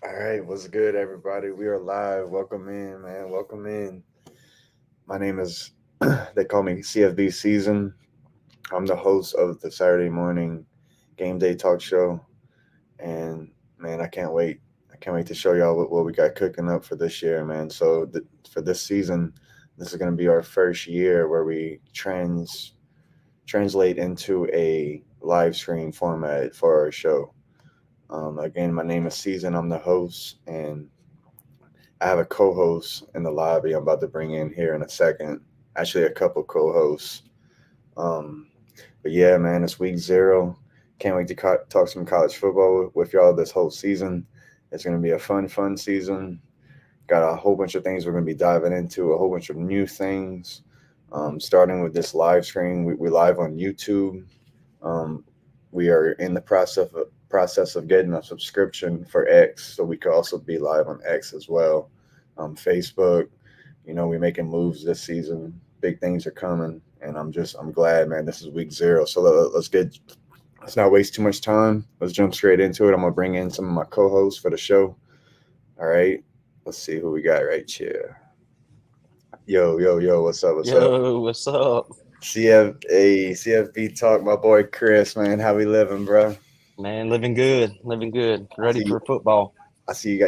All right, what's good, everybody? We are live. Welcome in, man. Welcome in. My name is, they call me CFB Season. I'm the host of the Saturday morning Gameday talk show. And, man, I can't wait. I can't wait to show y'all what we got cooking up for this year, man. For this season, this is going to be our first year where we translate into a live stream format for our show. Again, my name is Season. I'm the host, and I have a co-host in the lobby. I'm about to bring in here in a second. Actually, a couple co-hosts. Um, but yeah, man, it's week 0. Can't wait to talk some college football with y'all this whole season. It's going to be a fun season. Got a whole bunch of things we're going to be diving into. A whole bunch of new things. Starting with this live stream, we live on YouTube. Um, we are in the process of getting a subscription for X, so we could also be live on X as well. Facebook, we're making moves this season. Big things are coming, and I'm glad, man. This is week 0, so let's not waste too much time. Let's jump straight into it. I'm gonna bring in some of my co-hosts for the show. All right, let's see who we got right here. Yo, what's up? What's up? Yo, what's up? CFB talk, my boy Chris, man. How we living, bro? Man, living good, living good. I Ready see. for football. I see you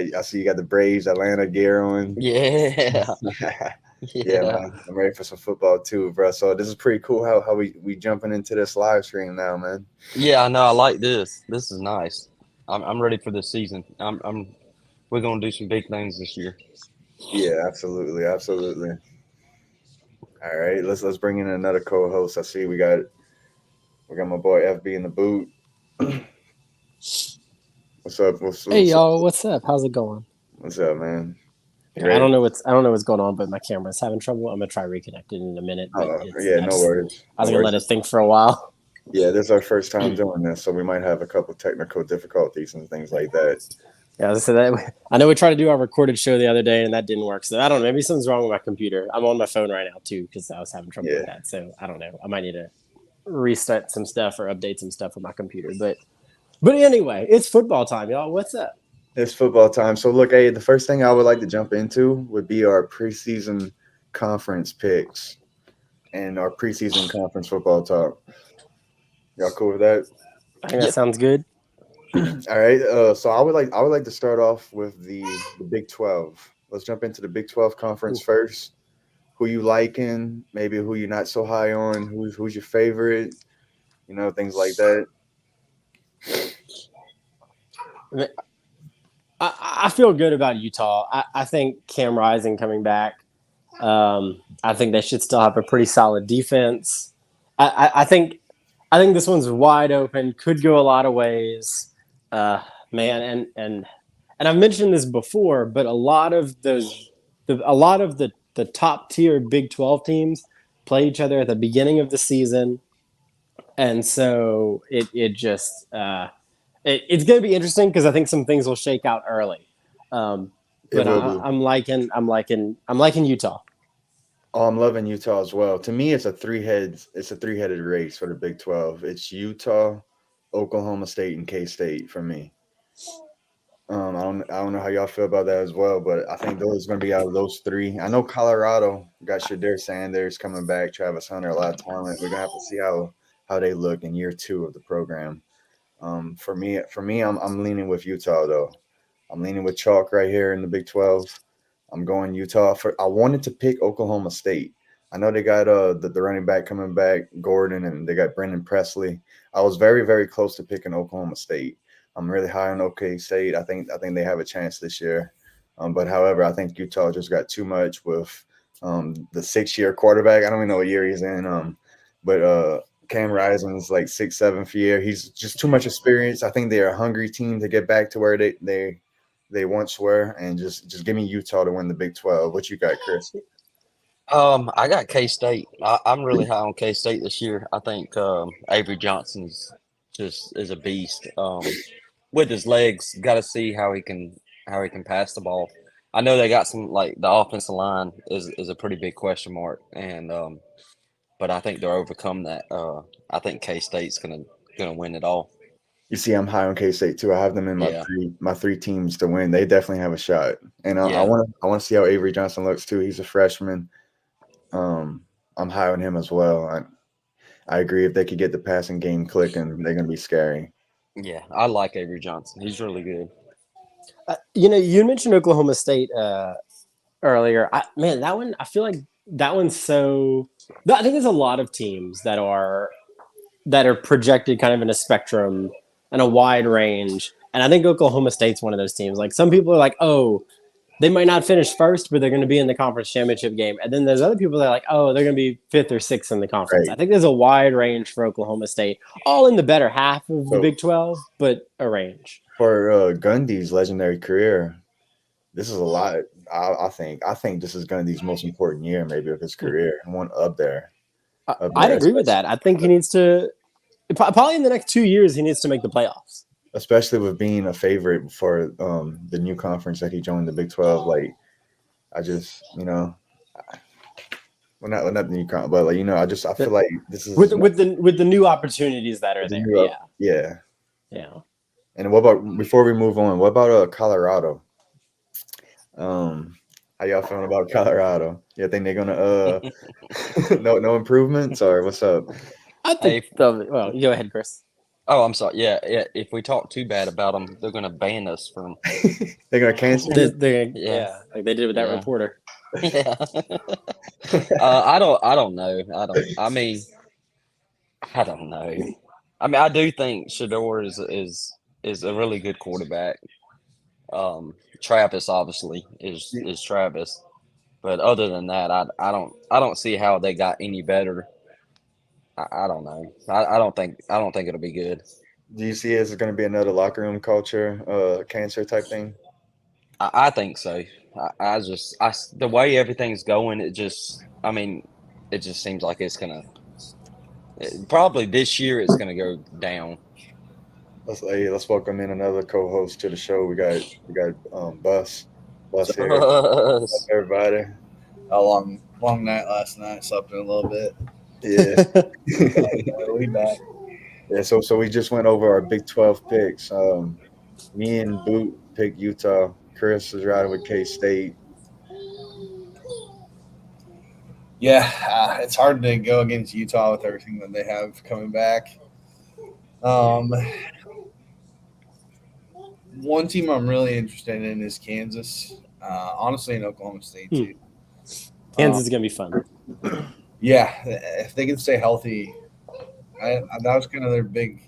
got the Braves Atlanta gear on. Yeah, Yeah, yeah. man. I'm ready for some football too, bro. So this is pretty cool how we jumping into this live stream now, man. Yeah, I know. I like this. This is nice. I'm ready for this season. We're gonna do some big things this year. Yeah, absolutely. All right, let's bring in another co-host. I see we got my boy FB in the boot. What's up? What's Hey what's up? y'all, what's up? How's it going? What's up, man? You I ready? don't know what's going on, but my camera's having trouble. I'm gonna try reconnecting in a minute, but Oh, it's yeah, I no just worries, I no was gonna let worries. it think for a while. Yeah, this is our first time doing this, so we might have a couple technical difficulties and things like that. Yeah, as I said that I know we tried to do our recorded show the other day and that didn't work. So I don't know. Maybe something's wrong with my computer. I'm on my phone right now too because I was having trouble with Yeah, that. So I don't know. I might need to restart some stuff or update some stuff with my computer. But anyway, it's football time, y'all. What's up? it's football time. So look, hey, the first thing I would like to jump into would be our preseason conference picks and our preseason conference football talk. Y'all cool with that? I think that Yep. sounds good. All right. So I would like to start off with the Big 12. Let's jump into the Big 12 conference Ooh. first. Who you liking? Maybe who you're not so high on? Who's your favorite? Things like that. I feel good about Utah. I think Cam Rising coming back. I think they should still have a pretty solid defense. I I think this one's wide open. Could go a lot of ways, man. And I've mentioned this before, but a lot of the top tier Big 12 teams play each other at the beginning of the season, and so it just it's going to be interesting because I think some things will shake out early. Um, It but will be. I'm liking Utah. Oh, I'm loving Utah as well. To me, it's a three-headed race for the Big 12. It's Utah, Oklahoma State, and K State for me. I don't know how y'all feel about that as well, but I think those are going to be out of those three. I know Colorado got Shadir Sanders coming back, Travis Hunter, a lot of talent. We're gonna have to see how they look in year 2 of the program. For me, I'm leaning with Utah though. I'm leaning with chalk right here in the Big 12. I'm going Utah. I wanted to pick Oklahoma State. I know they got the running back coming back, Gordon, and they got Brendan Presley. I was very close to picking Oklahoma State. I'm really high on OK State. I think they have a chance this year. But however, I think Utah just got too much with the 6-year quarterback. I don't even know what year he's in. But Cam Rising's like 6, 7th year. He's just too much experience. I think they're a hungry team to get back to where they once were, and just give me Utah to win the Big 12. What you got, Chris? I got K State. I'm really high on K State this year. I think Avery Johnson's just is a beast. With his legs, got to see how he can pass the ball. I know they got some like the offensive line is a pretty big question mark, and but I think they'll overcome that. I think K State's gonna win it all. You see, I'm high on K State too. I have them in Yeah. my three teams to win. They definitely have a shot, and I Yeah. want to see how Avery Johnson looks too. He's a freshman. I'm high on him as well. I agree. If they could get the passing game clicking, they're gonna be scary. Yeah, I like Avery Johnson. He's really good. You mentioned Oklahoma State earlier. That one, I feel like that one's so. I think there's a lot of teams that are projected kind of in a spectrum and a wide range, and I think Oklahoma State's one of those teams. Like some people are like, oh, they might not finish first, but they're going to be in the conference championship game. And then there's other people that are like, oh, they're going to be fifth or sixth in the conference. Right. I think there's a wide range for Oklahoma State, all in the better half of the So- Big 12, but a range. For Gundy's legendary career, this is a lot. I think this is Gundy's most important year, maybe, of his career. One up there. I'd agree with that. I think he needs to probably in the next 2 years he needs to make the playoffs. Especially with being a favorite for the new conference that he joined, the Big 12. Like, I just, we're not the new conference, but I feel like this is with the new opportunities that are there. Yeah. And what about, before we move on, what about Colorado? How y'all feeling about Colorado? You think they're gonna no improvements, or what's up? I think well, you go ahead, Chris. Oh, I'm sorry. Yeah. If we talk too bad about them, they're going to ban us from. They're gonna cancel. Yeah, like they did with that reporter. Yeah. I don't know. I mean, I don't know. I mean, I do think Shador is a really good quarterback. Travis obviously is Travis, but other than that, I don't see how they got any better. I don't know. I don't think it'll be good. Do you see it as going to be another locker room culture, cancer type thing? I think so. The way everything's going, it just seems like it's gonna. Probably this year it's gonna go down. Let's welcome in another co-host to the show. We got Bus here. What's up, everybody? A long night last night. Slept in a little bit. Yeah. We back. Yeah. So we just went over our Big 12 picks. Me and Boot picked Utah. Chris is riding with K-State. Yeah, it's hard to go against Utah with everything that they have coming back. One team I'm really interested in is Kansas. Honestly, and Oklahoma State too. Kansas is gonna be fun. Yeah, if they can stay healthy, that was kind of their big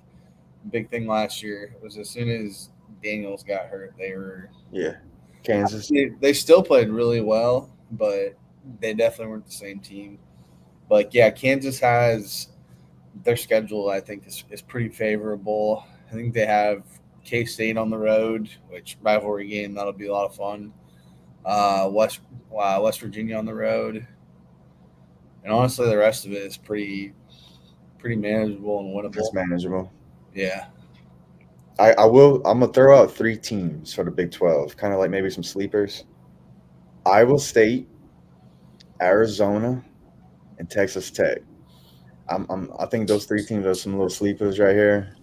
thing last year. Was as soon as Daniels got hurt, they were Kansas. They still played really well, but they definitely weren't the same team. But yeah, Kansas has their schedule. I think is pretty favorable. I think they have K-State on the road, which rivalry game, that'll be a lot of fun. West Virginia on the road, and honestly, the rest of it is pretty manageable and winnable. It's manageable. Yeah. I'm gonna throw out 3 teams for the Big 12, kind of like maybe some sleepers: Iowa State, Arizona, and Texas Tech. I think those 3 teams are some little sleepers right here.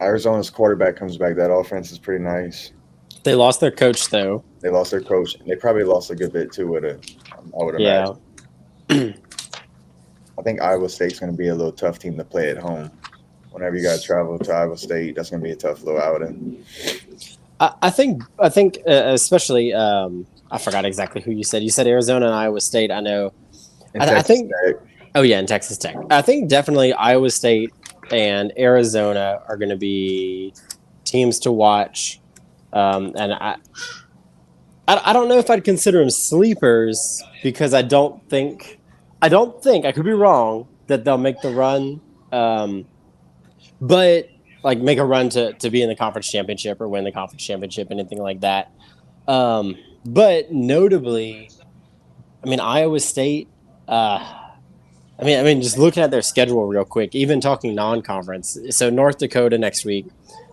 Arizona's quarterback comes back. That offense is pretty nice. They lost their coach though. They lost their coach. They probably lost a good bit too with it. I would imagine. Yeah. I think Iowa State's going to be a little tough team to play at home. Whenever you got to travel to Iowa State, that's going to be a tough little outing. I think especially I forgot exactly who you said. You said Arizona and Iowa State. I know. I think. Tech. Oh yeah, and Texas Tech. I think definitely Iowa State and Arizona are going to be teams to watch. And I don't know if I'd consider them sleepers because I don't think I could be wrong that they'll make the run. But like make a run to be in the conference championship or win the conference championship, anything like that. But notably, I mean, Iowa State, I mean, just looking at their schedule real quick, even talking non-conference. So North Dakota next week,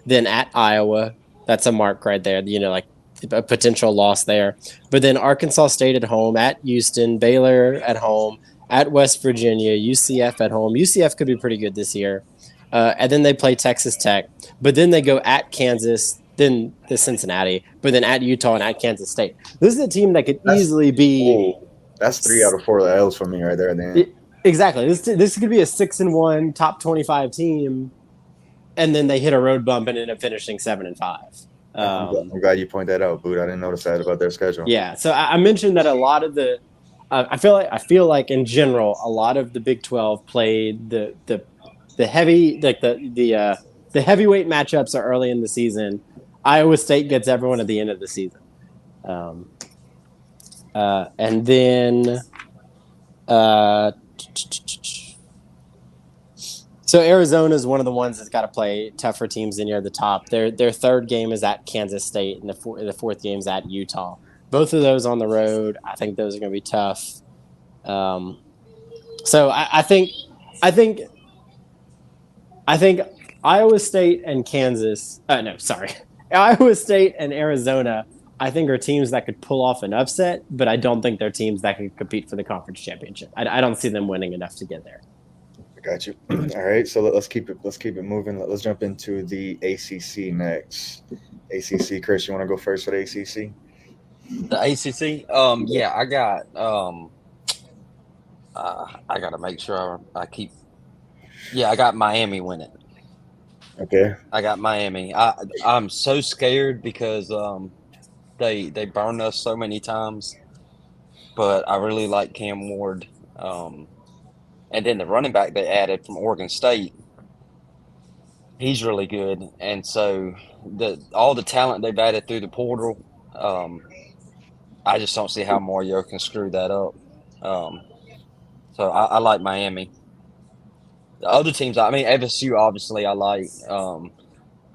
then at Iowa, that's a mark right there. Like a potential loss there. But then Arkansas State at home, at Houston, Baylor at home, at West Virginia, UCF at home. UCF could be pretty good this year. and then they play Texas Tech, but then they go at Kansas, then the Cincinnati, but then at Utah and at Kansas State. This is a team that could That's easily be that's 3 out of 4 L's for me right there. Then exactly this could be a 6-1 top 25 team, and then they hit a road bump and end up finishing 7-5. I'm glad you point that out, Boot. I didn't notice that about their schedule. Yeah, so I mentioned that a lot of the, I feel like in general, a lot of the Big 12 played the heavy the heavyweight matchups are early in the season. Iowa State gets everyone at the end of the season, and then so Arizona is one of the ones that's got to play tougher teams in near the top. Their third game is at Kansas State, and the fourth game is at Utah. Both of those on the road. I think those are going to be tough. So I think Iowa State and Kansas. Iowa State and Arizona. I think are teams that could pull off an upset, but I don't think they're teams that can compete for the conference championship. I don't see them winning enough to get there. Got you. All right, so let's keep it moving. Let's jump into the ACC next. ACC, Chris, you want to go first for the ACC? The ACC, yeah, I got to make sure I keep. Yeah, I got Miami winning. Okay. I got Miami. I'm so scared because they burned us so many times, but I really like Cam Ward. And then the running back they added from Oregon State, he's really good. And so all the talent they've added through the portal, I just don't see how Mario can screw that up. So I like Miami. The other teams, I mean, FSU, obviously, I like.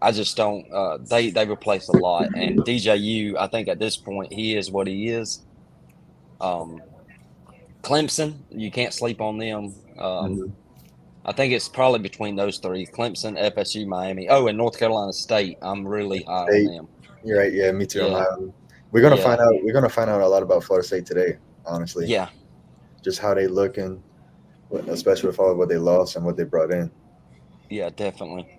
I just don't. They replace a lot, and DJU, I think at this point, he is what he is. Clemson, you can't sleep on them. I think it's probably between those three: Clemson, FSU, Miami. Oh, and North Carolina State. I'm really high on them. You're right. Yeah, me too. Yeah. I'm high on them. We're gonna find out. We're gonna find out a lot about Florida State today. Honestly. Yeah. Just how they look, and especially with all of what they lost and what they brought in. Yeah, definitely.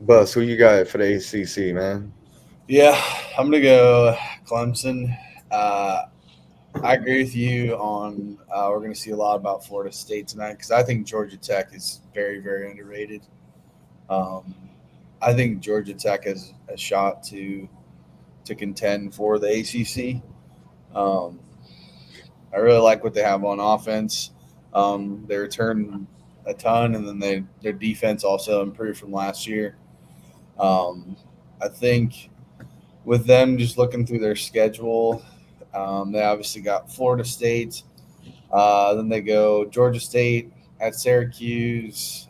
Buzz, who you got for the ACC, man? Yeah, I'm gonna go Clemson. I agree with you on we're going to see a lot about Florida State tonight because I think Georgia Tech is very, very underrated. I think Georgia Tech has a shot to contend for the ACC. I really like what they have on offense. They return a ton, and then their defense also improved from last year. I think with them just looking through their schedule, they obviously got Florida State. Then they go Georgia State at Syracuse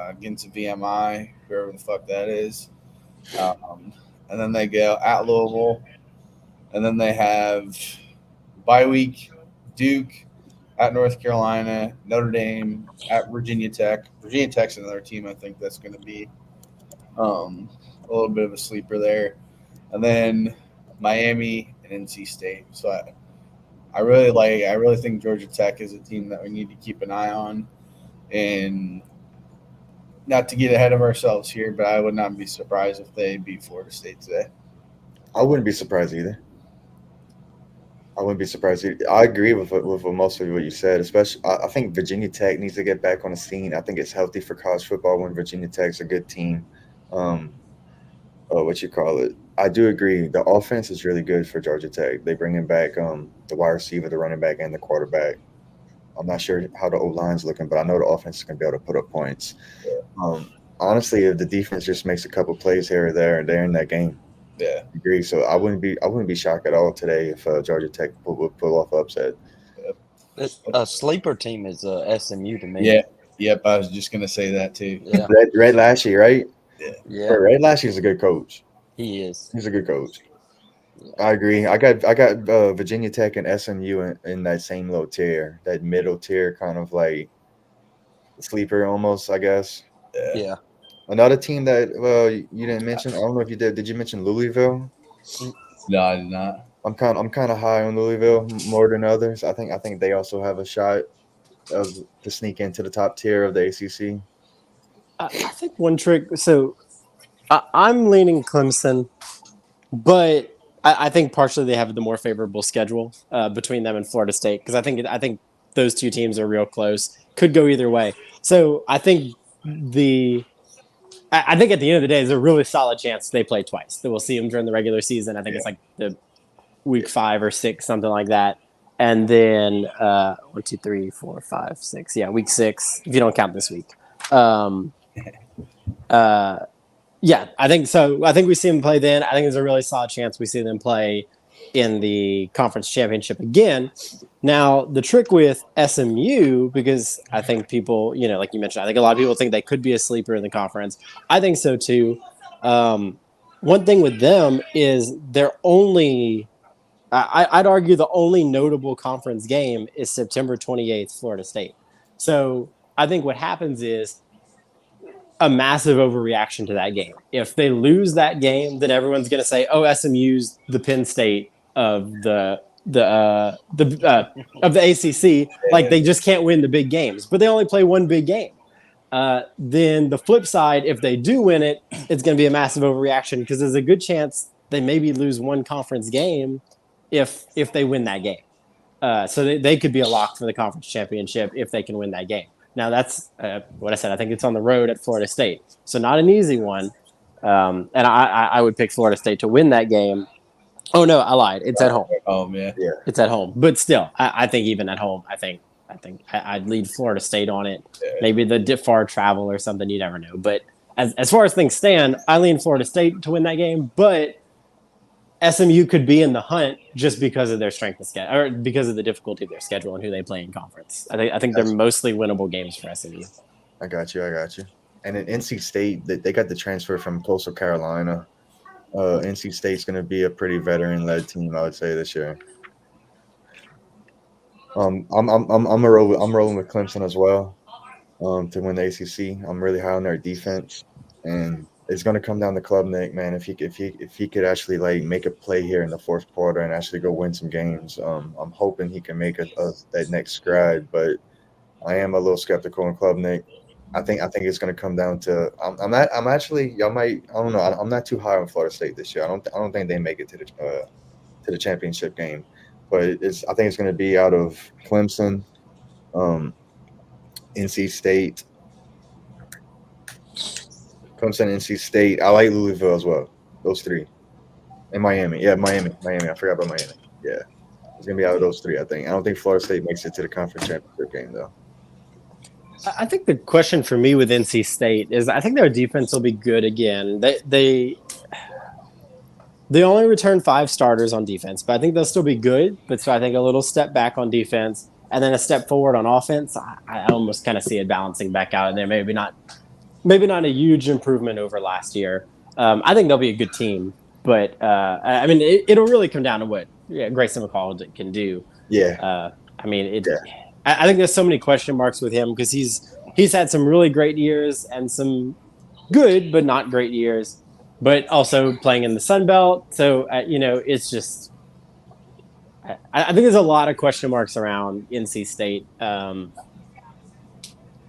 against the VMI, whoever the fuck that is. And then they go at Louisville. And then they have bye week, Duke at North Carolina, Notre Dame at Virginia Tech. Virginia Tech's another team I think that's going to be a little bit of a sleeper there. And then Miami and NC State. So I really think Georgia Tech is a team that we need to keep an eye on. And not to get ahead of ourselves here, but I would not be surprised if they beat Florida State today. I wouldn't be surprised either. I agree with most of what you said. Especially, I think Virginia Tech needs to get back on the scene. I think it's healthy for college football when Virginia Tech's a good team. I do agree. The offense is really good for Georgia Tech. They bringing back the wide receiver, the running back, and the quarterback. I'm not sure how the O-line's looking, but I know the offense is going to be able to put up points. Honestly, if the defense just makes a couple plays here or there, they're in that game. Yeah, I agree. So I wouldn't be shocked at all today if Georgia Tech would pull off upset. A sleeper team is SMU to me. Yeah, yep. I was just gonna say that too. Yeah. Red Lashley, right? Yeah. Red Lashley's a good coach. He is. He's a good coach. I agree. I got Virginia Tech and SMU in that same low tier, that middle tier, kind of like sleeper almost, I guess. Yeah. Another team that you didn't mention. I don't know if you did. Did you mention Louisville? No, I did not. I'm kind of high on Louisville more than others. I think they also have a shot to sneak into the top tier of the ACC? I think one trick. So I'm leaning Clemson, but I think partially they have the more favorable schedule between them and Florida State because I think those two teams are real close. Could go either way. So I think at the end of the day, there's a really solid chance they play twice. That we'll see them during the regular season. I think it's like the week 5 or 6, something like that. And then 1, 2, 3, 4, 5, 6. Yeah, week 6 if you don't count this week. Um, yeah, I think so. I think we see them play then. I think there's a really solid chance we see them play in the conference championship again. Now, the trick with SMU, because I think people, like you mentioned, I think a lot of people think they could be a sleeper in the conference. I think so too. One thing with them is they're only, I'd argue the only notable conference game is September 28th, Florida State. So I think what happens is a massive overreaction to that game. If they lose that game, then everyone's going to say, "Oh, SMU's the Penn State of the ACC. Like they just can't win the big games." But they only play one big game. Then the flip side, if they do win it, it's going to be a massive overreaction because there's a good chance they maybe lose one conference game if they win that game. So they could be a lock for the conference championship if they can win that game. Now, that's what I said. I think it's on the road at Florida State. So not an easy one. And I would pick Florida State to win that game. Oh, no, I lied. It's at home. Oh, man. Yeah. It's at home. But still, I think even at home, I'd lead Florida State on it. Yeah. Maybe the far travel or something. You never know. But as far as things stand, I lean Florida State to win that game. But SMU could be in the hunt just because of their strength of schedule, or because of the difficulty of their schedule and who they play in conference. I think they're mostly winnable games for SMU. I got you. And in NC State, they got the transfer from Coastal Carolina. NC State's going to be a pretty veteran-led team, I would say, this year. I'm rolling with Clemson as well to win the ACC. I'm really high on their defense, and it's going to come down to Klubnik, man. If he could actually like make a play here in the fourth quarter and actually go win some games, I'm hoping he can make that next stride. But I am a little skeptical on Klubnik. I think it's going to come down to I'm not too high on Florida State this year. I don't think they make it to the championship game, but I think it's going to be out of Clemson, NC State. Clemson, NC State. I like Louisville as well. Those three. And Miami. Yeah, Miami. I forgot about Miami. Yeah. It's going to be out of those three, I think. I don't think Florida State makes it to the conference championship game, though. I think the question for me with NC State is I think their defense will be good again. They only return 5 starters on defense, but I think they'll still be good. But so I think a little step back on defense and then a step forward on offense. I almost kind of see it balancing back out in there. Maybe not a huge improvement over last year. I think they'll be a good team, but I mean, it'll really come down to what Grayson McCall can do. Yeah. I think there's so many question marks with him because he's had some really great years and some good but not great years, but also playing in the Sun Belt. So it's just I think there's a lot of question marks around NC State.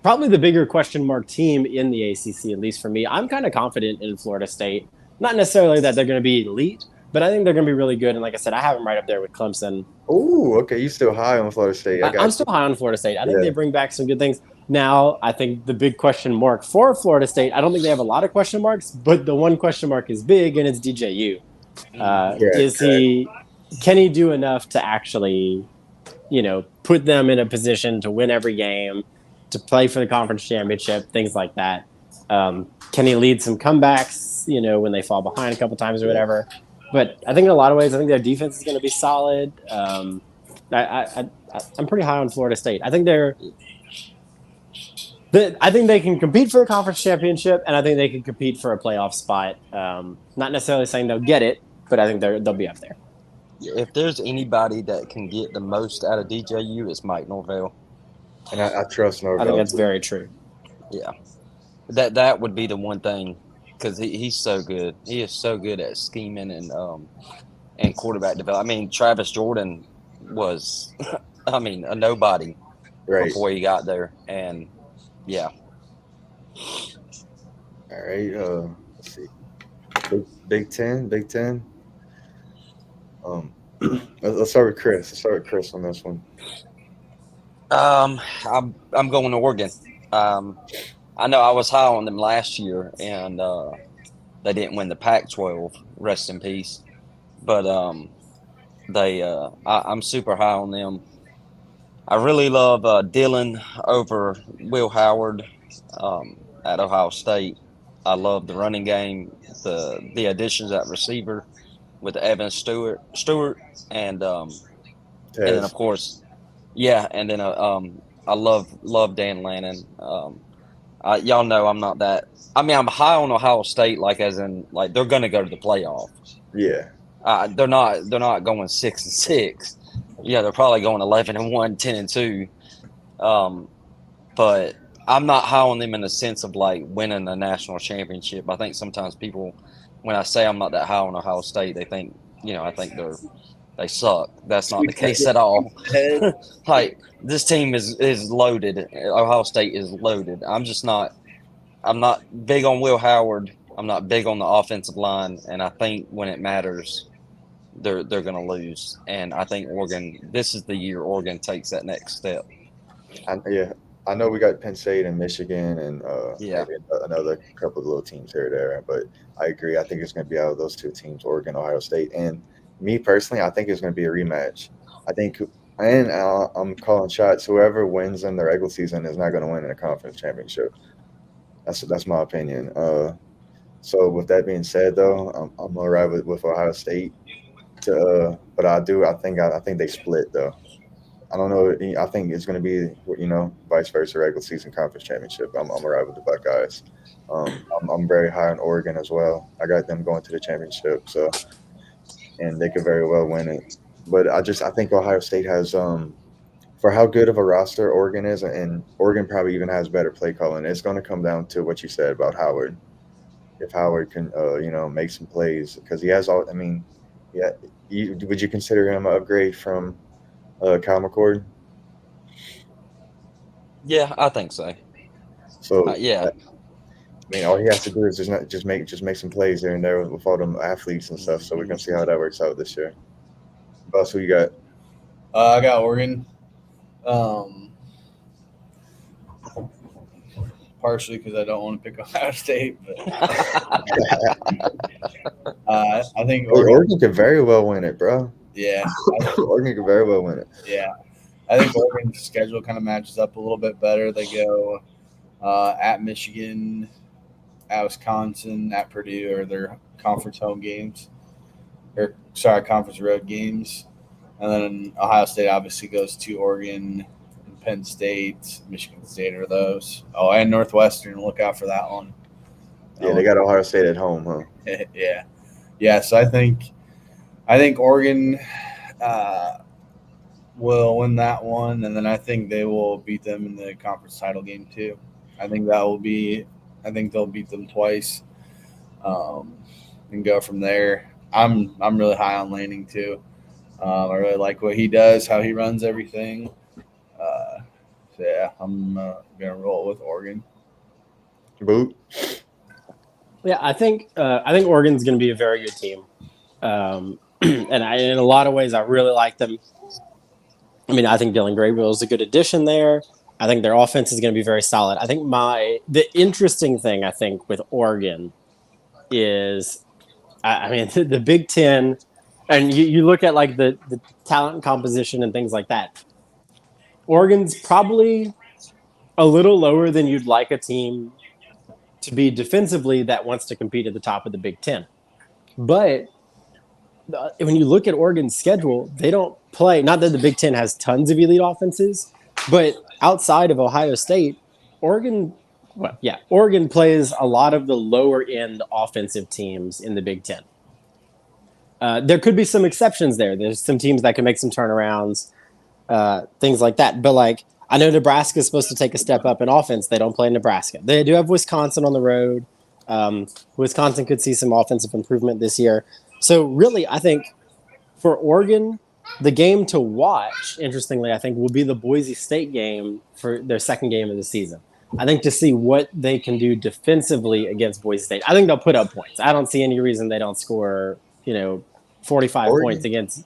Probably the bigger question mark team in the ACC, at least for me. I'm kind of confident in Florida State. Not necessarily that they're going to be elite, but I think they're going to be really good. And like I said, I have them right up there with Clemson. Oh, okay. You're still high on Florida State. I'm still high on Florida State. I think they bring back some good things. Now, I think the big question mark for Florida State, I don't think they have a lot of question marks, but the one question mark is big, and it's DJU. Can he do enough to actually, put them in a position to win every game, to play for the conference championship, things like that? Can he lead some comebacks, when they fall behind a couple times or whatever? But I think in a lot of ways, I think their defense is going to be solid. I'm pretty high on Florida State. I think they can compete for a conference championship, and I think they can compete for a playoff spot. Not necessarily saying they'll get it, but I think they'll be up there. If there's anybody that can get the most out of DJU, it's Mike Norvell. And I trust Norvell. I think that's very true. Yeah. That would be the one thing, because he's so good. He is so good at scheming and quarterback development. I mean, Travis Jordan was, a nobody Right. before he got there, and yeah. All right. Let's see. Big Ten. Big Ten. Um, let's start with Chris. Let's start with Chris on this one. I'm going to Oregon. Um, I know I was high on them last year, and they didn't win the Pac-12. Rest in peace. But I'm super high on them. I really love Dylan over Will Howard at Ohio State. I love the running game, the additions at receiver with Evan Stewart, and then of Tez. course, yeah, and then I love Dan Lannon. Y'all know I'm not that. I mean, I'm high on Ohio State, like as in like they're gonna go to the playoff. Yeah. They're not going 6-6. Yeah, they're probably going 11-1, 10-2. But I'm not high on them in the sense of like winning a national championship. I think sometimes people, when I say I'm not that high on Ohio State, they think, I think they suck. That's not the case at all. Like this team is loaded. Ohio State is loaded. I'm not big on Will Howard. I'm not big on the offensive line, and I think when it matters, they're going to lose. And I think this is the year Oregon takes that next step. Yeah. I know we got Penn State and Michigan and Yeah. maybe another couple of little teams here or there, but I agree. I think it's going to be out of those two teams, Oregon, Ohio State, and me personally, I think it's going to be a rematch. I think, and I'm calling shots. Whoever wins in the regular season is not going to win in a conference championship. That's my opinion. So with that being said, though, I'm gonna ride with Ohio State. But I think they split though. I don't know. I think it's going to be, vice versa, regular season conference championship. I'm going to ride with the Buckeyes. I'm very high on Oregon as well. I got them going to the championship, and they could very well win it. But I think Ohio State has, for how good of a roster Oregon is, and Oregon probably even has better play calling. It's going to come down to what you said about Howard. If Howard can, make some plays, because he has all. I mean, yeah. Would you consider him an upgrade from Kyle McCord? Yeah, I think so. So yeah. I mean, all he has to do is just make some plays here and there with all them athletes and stuff. So we're gonna see how that works out this year. Boss, who you got? I got Oregon. Partially because I don't want to pick Ohio State, but I think Oregon could very well win it, bro. Yeah, Oregon could very well win it. Yeah, I think Oregon's schedule kind of matches up a little bit better. They go at Michigan, at Wisconsin, at Purdue, or their conference home games, conference road games, and then Ohio State obviously goes to Oregon, Penn State, Michigan State are those. Oh, and Northwestern. Look out for that one. Yeah, they got Ohio State at home, huh? Yeah. So I think Oregon will win that one, and then I think they will beat them in the conference title game too. I think they'll beat them twice, and go from there. I'm really high on Lanning too. I really like what he does, how he runs everything. So yeah, I'm gonna roll with Oregon. Boot. Yeah, I think Oregon's going to be a very good team, and in a lot of ways, I really like them. I mean, I think Dylan Gabriel is a good addition there. I think their offense is going to be very solid. I think the interesting thing I think with Oregon is, I mean, the Big Ten, and you look at like the talent composition and things like that. Oregon's probably a little lower than you'd like a team to be defensively that wants to compete at the top of the Big Ten. But when you look at Oregon's schedule, they don't play, not that the Big Ten has tons of elite offenses, but outside of Ohio State, Oregon plays a lot of the lower end offensive teams in the Big Ten. There could be some exceptions there. There's some teams that can make some turnarounds, things like that. But like, I know Nebraska is supposed to take a step up in offense. They don't play in Nebraska. They do have Wisconsin on the road. Wisconsin could see some offensive improvement this year. So really, I think for Oregon, The game to watch, interestingly, I think will be the Boise State game for their second game of the season. I think to see what they can do defensively against Boise State. I think they'll put up points. I don't see any reason they don't score, 45 points Oregon? against.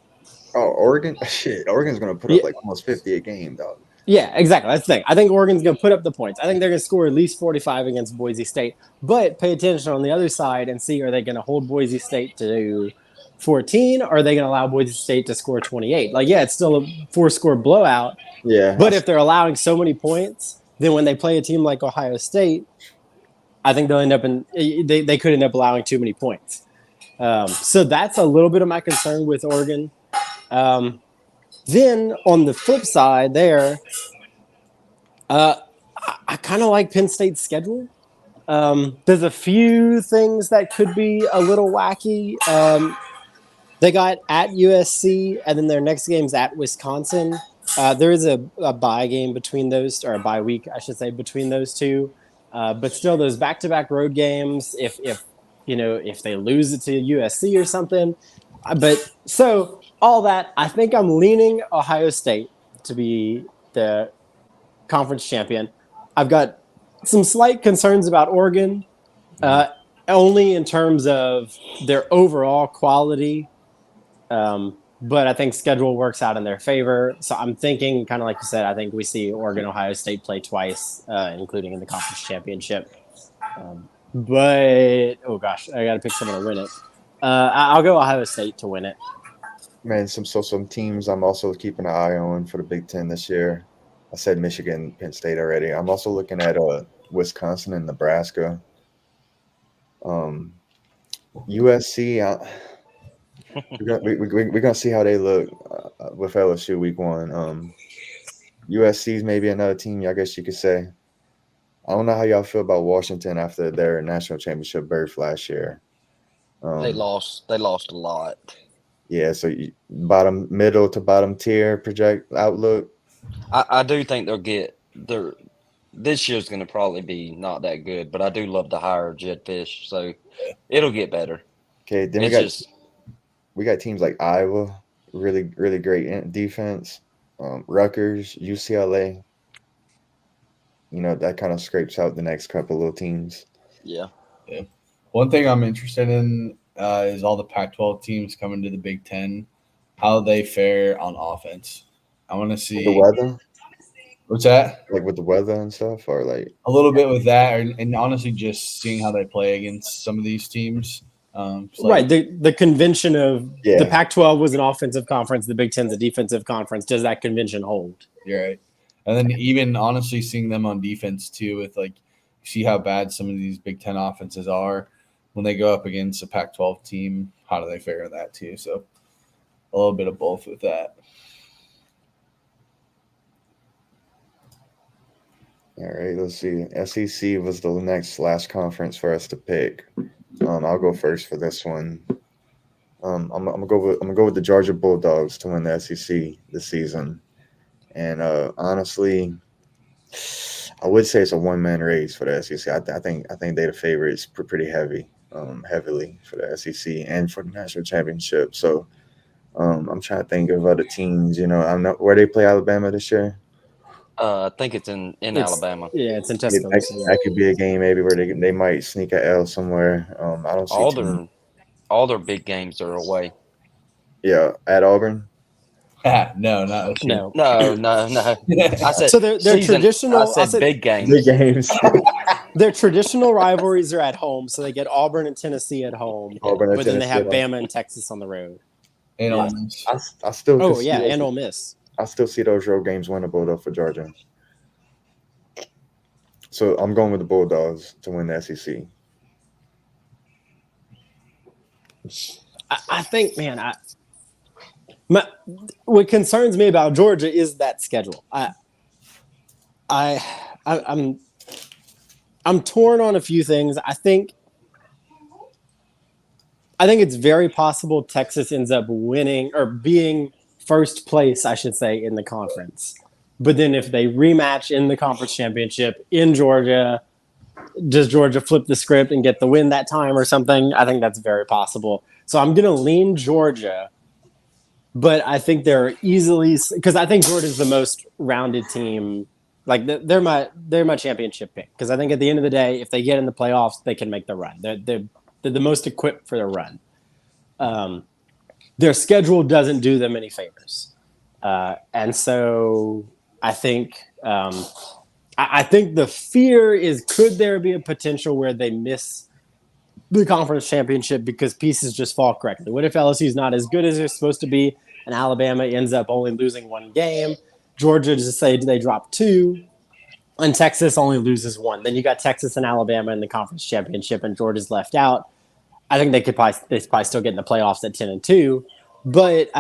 Oh, Oregon? Shit, Oregon's gonna put Yeah, up like almost 50 a game, dog. yeah, exactly. That's the thing. I think Oregon's going to put up the points. I think they're going to score at least 45 against Boise State. But pay attention on the other side and see, are they going to hold Boise State to 14, or are they going to allow Boise State to score 28? Like, yeah, it's still a 4-score blowout. Yeah, But if they're allowing so many points, then when they play a team like Ohio State, I think they'll end up they could end up allowing too many points. So that's a little bit of my concern with Oregon. Then on the flip side there, I kind of like Penn State's schedule. There's a few things that could be a little wacky. They got at USC, and then their next game's at Wisconsin. There is a bye game between those, or a bye week, I should say, between those two. But still, those back-to-back road games, if they lose it to USC or something. But so all that, I think I'm leaning Ohio State to be the conference champion. I've got some slight concerns about Oregon, only in terms of their overall quality. But I think schedule works out in their favor. So I'm thinking, kind of like you said, I think we see Oregon, Ohio State play twice, including in the conference championship. But, oh gosh, I got to pick someone to win it. I'll go Ohio State to win it. man. Some teams I'm also keeping an eye on for the Big Ten this year. I said Michigan, Penn State already. I'm also looking at Wisconsin and Nebraska. USC. We're gonna see how they look with LSU week 1. USC's maybe another team, I guess you could say. I don't know how y'all feel about Washington after their national championship berth last year. They lost a lot. Yeah, so middle to bottom tier project outlook. I do think this year's going to probably be not that good, but I do love to hire Jed Fish, so it'll get better. Okay, then we got teams like Iowa, really really great defense. Rutgers, UCLA. That kind of scrapes out the next couple of teams. Yeah. One thing I'm interested in is all the Pac-12 teams coming to the Big Ten, how they fare on offense. I want to see the weather. What's that? Like with the weather and stuff, or like a little bit with that, and honestly, just seeing how they play against some of these teams. Right. The convention of the Pac-12 was an offensive conference, the Big Ten's a defensive conference. Does that convention hold? You're right. And then even honestly seeing them on defense too, with see how bad some of these Big Ten offenses are when they go up against a Pac-12 team. How do they fare that too? So a little bit of both with that. All right, let's see. SEC was the last conference for us to pick. I'll go first for this one. I'm gonna go with the Georgia Bulldogs to win the SEC this season. And honestly, I would say it's a one-man race for the SEC. I think they're the favorites pretty heavily for the SEC and for the national championship. So I'm trying to think of other teams. I'm not where they play Alabama this year. I think it's in Alabama. Yeah, it's in Tuscaloosa. That could be a game maybe where they might sneak a L somewhere. I don't see all their big games are away. Yeah, at Auburn. No, not no. I said so they're traditional. I said big games. Big games. Their traditional rivalries are at home, so they get Auburn and Tennessee at home, but then they have Bama and Texas on the road. And Ole Miss. I still. And Ole Miss. I still see those road games winnable though for Georgia. So I'm going with the Bulldogs to win the SEC. I think, man, what concerns me about Georgia is that schedule. I'm torn on a few things. I think it's very possible Texas ends up winning or being first place, I should say, in the conference. But then if they rematch in the conference championship in Georgia, does Georgia flip the script and get the win that time or something? I think that's very possible. So I'm going to lean Georgia but I think they're easily because I think Georgia's the most rounded team. Like they're my championship pick because I think at the end of the day, if they get in the playoffs, they can make the run. They're the most equipped for the run. Their schedule doesn't do them any favors, and so I think I think the fear is could there be a potential where they miss the conference championship because pieces just fall correctly? What if LSU is not as good as they're supposed to be, and Alabama ends up only losing one game? Georgia just say they drop two, and Texas only loses one. Then you got Texas and Alabama in the conference championship, and Georgia's left out. I think they probably still get in the playoffs at 10-2, but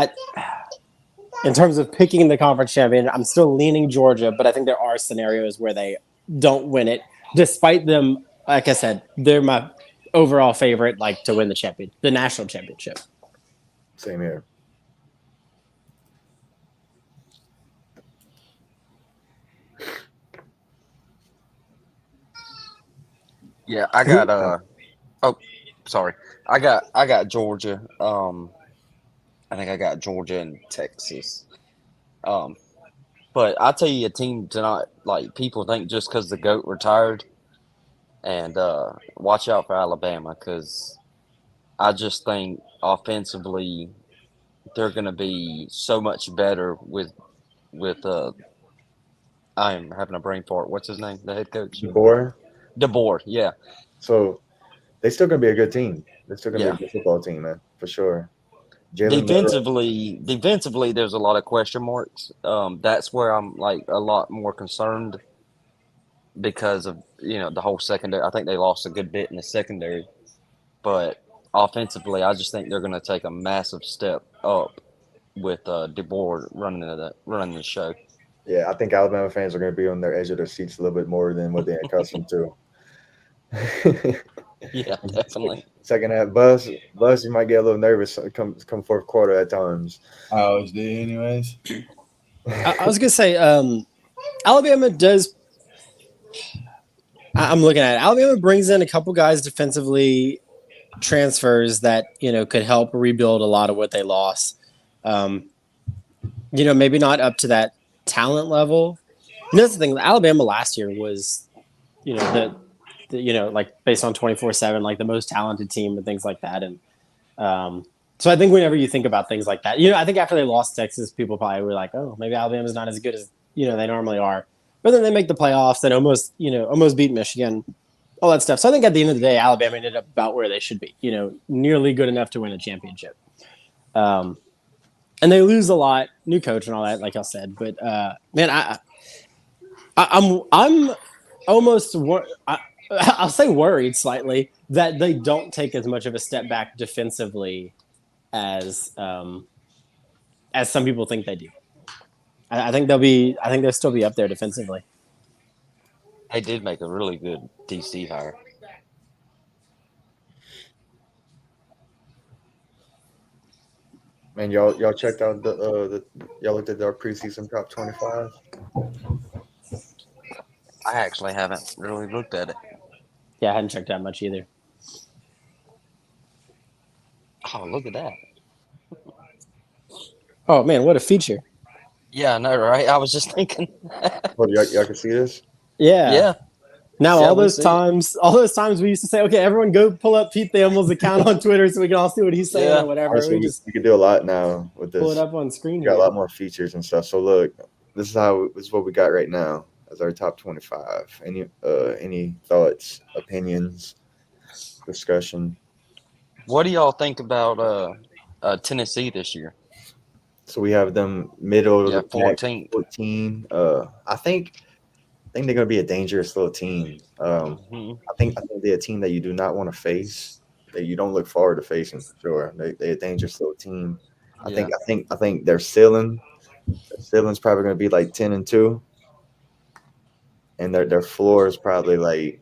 in terms of picking the conference champion, I'm still leaning Georgia. But I think there are scenarios where they don't win it, despite them. Like I said, they're my overall favorite, like to win the national championship. Same here. Yeah, I got oh, sorry. I got Georgia. I think I got Georgia and Texas. But I'll tell you a team tonight, like people think just because the GOAT retired, and watch out for Alabama because I just think offensively they're going to be so much better with I'm having a brain fart. What's his name? The head coach? DeBoer, yeah. So they're still gonna be a good team. They're still gonna Yeah. be a good football team, man, for sure. Jalen Defensively, there's a lot of question marks. That's where I'm like a lot more concerned because of the whole secondary. I think they lost a good bit in the secondary, but offensively, I just think they're going to take a massive step up with DeBoer running the show. Yeah, I think Alabama fans are going to be on their edge of their seats a little bit more than what they're accustomed to. Yeah, definitely. Second half, Buzz, you might get a little nervous come fourth quarter at times. I always do, anyways. I was gonna say, Alabama does. I'm looking at it. Alabama brings in a couple guys defensively, transfers that could help rebuild a lot of what they lost. Maybe not up to that talent level. And that's the thing. Alabama last year was, like based on 24/7, like the most talented team and things like that. And so I think whenever you think about things like that, I think after they lost Texas, people probably were like, oh, maybe Alabama's not as good as they normally are. But then they make the playoffs and almost beat Michigan, all that stuff. So I think at the end of the day, Alabama ended up about where they should be. Nearly good enough to win a championship. And they lose a lot, new coach and all that, like I said. But man, I'm almost I'll say worried slightly that they don't take as much of a step back defensively as some people think they do. I think they'll still be up there defensively. They did make a really good DC hire. Man, y'all checked out y'all looked at our preseason top 25. I actually haven't really looked at it. Yeah, I hadn't checked out much either. Oh, look at that! Oh man, what a feature! Yeah, I know, right? I was just thinking. Oh, y'all can see this? Yeah. Now Yeah, all those times we used to say, okay, everyone go pull up Pete Thamel's account on Twitter so we can all see what he's saying or whatever. Honestly, you can do a lot now with this. Pull it up on screen. You got a lot more features and stuff. So look, this is what we got right now as our top 25. Any thoughts, opinions, discussion? What do y'all think about Tennessee this year? So we have them middle of the 14th. 14. I think they're going to be a dangerous little team. I think they're a team that you do not want to face, that you don't look forward to facing for sure. They're a dangerous little team. I think their ceiling's probably going to be like 10-2, and their floor is probably like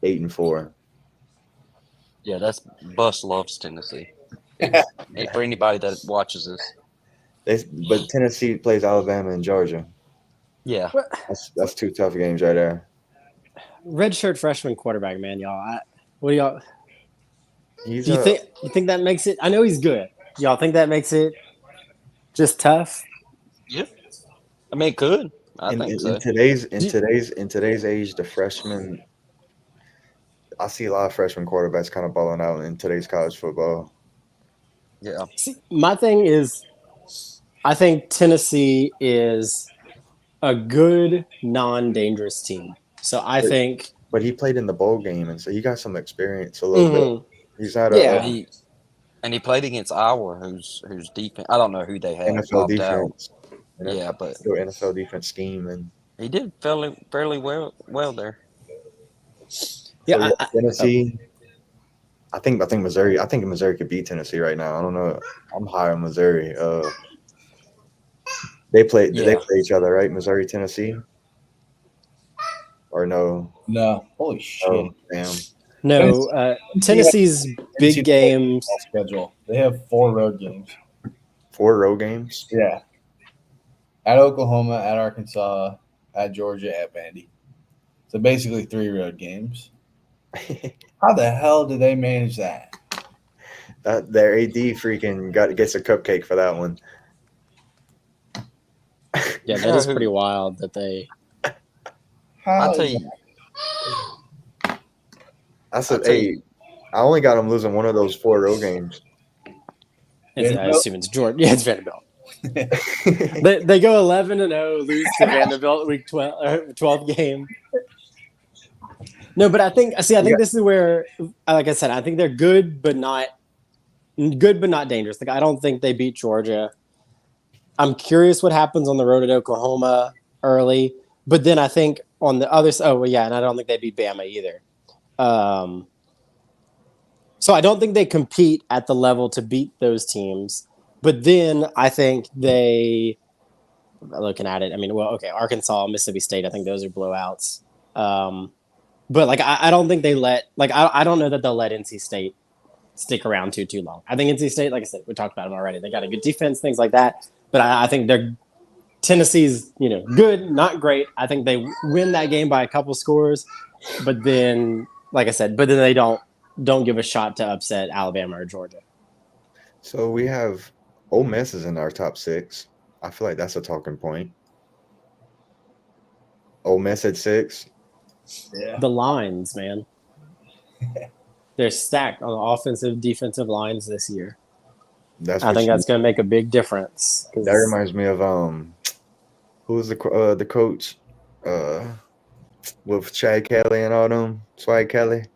8-4. Yeah, that's Bus loves Tennessee. For anybody that watches this. But Tennessee plays Alabama and Georgia. Yeah, that's two tough games right there. Redshirt freshman quarterback, man, y'all. What do y'all? You think that makes it? I know he's good. Y'all think that makes it Just tough. Yeah, I mean, it could. I think In so. today's age, the freshmen. I see a lot of freshman quarterbacks kind of balling out in today's college football. Yeah, See, my thing is, I think Tennessee is a good, non-dangerous team. So I But, think, but he played in the bowl game, and so he got some experience a little bit. mhm, He's not a yeah, he played against Iowa, who's defense. I don't know who they had NFL popped out. defense, Yeah, but NFL defense scheme, and he did fairly well there. so yeah. yeah, Oh, Tennessee. I think Missouri. I think Missouri could beat Tennessee right now. I don't know. I'm high on Missouri. They play. Did they Yeah, play each other right? Missouri, Tennessee, or no? No, holy Oh, shit. damn. no, Tennessee's big games. Schedule. They have 4 road games. 4 road games. Yeah. At Oklahoma, at Arkansas, at Georgia, at Vandy. So basically 3 road games. How the hell did they manage that? Their AD freaking gets a cupcake for that one. Yeah, that is pretty wild that they. I'll tell you. I only got them losing one of those 4 road games. I assume it's Jordan. Yeah, it's Vanderbilt. they go 11-0, lose to Vanderbilt week 12th game. No, but I think this is where, like I said, I think they're good but not dangerous. Like I don't think they beat Georgia. I'm curious what happens on the road at Oklahoma early, but then I think on the other side, and I don't think they beat Bama either. So I don't think they compete at the level to beat those teams. But then I think looking at it, I mean, Arkansas, Mississippi State, I think those are blowouts. But like, I don't think they I don't know that they'll let NC State stick around too long. I think NC State, like I said, we talked about them already. They got a good defense, things like that. But I think Tennessee's, good, not great. I think they win that game by a couple scores. But then, like I said, they don't give a shot to upset Alabama or Georgia. So we have Ole Miss is in our top 6. I feel like that's a talking point. Ole Miss at 6. Yeah. The lines, man. They're stacked on the offensive, defensive lines this year. I think that's going to make a big difference. That reminds me of who's the coach with Chad Kelly and all them, Swag Kelly.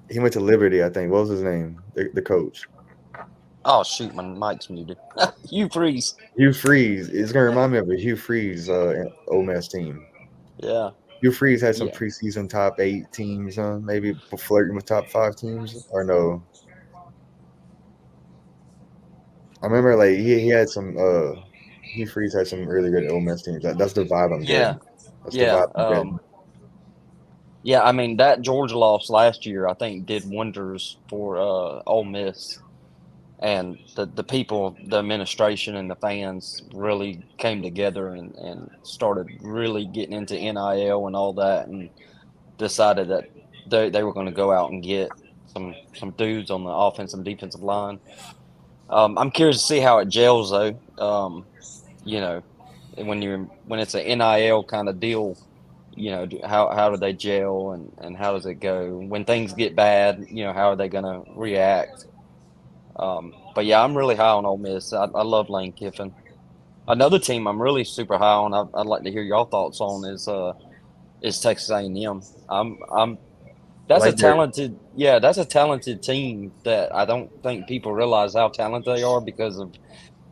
He went to Liberty, I think. What was his name? The coach. Oh shoot, my mic's muted. Hugh Freeze. Hugh Freeze. It's gonna remind me of a Hugh Freeze Ole Miss team. Yeah. Hugh Freeze had some preseason top 8 teams, maybe flirting with top 5 teams, or no? I remember like he had some. Hugh Freeze had some really good Ole Miss teams. That's the vibe I'm getting. That's the vibe I'm getting. Yeah, I mean that Georgia loss last year, I think, did wonders for Ole Miss, and the people, the administration, and the fans really came together and started really getting into NIL and all that, and decided that they were going to go out and get some dudes on the offensive and defensive line. I'm curious to see how it gels though. When it's an NIL kind of deal. How do they gel and how does it go when things get bad? How are they going to react? But yeah, I'm really high on Ole Miss. I love Lane Kiffin. Another team I'm really super high on. I'd like to hear your thoughts on is Texas A&M. That's a talented team that I don't think people realize how talented they are because of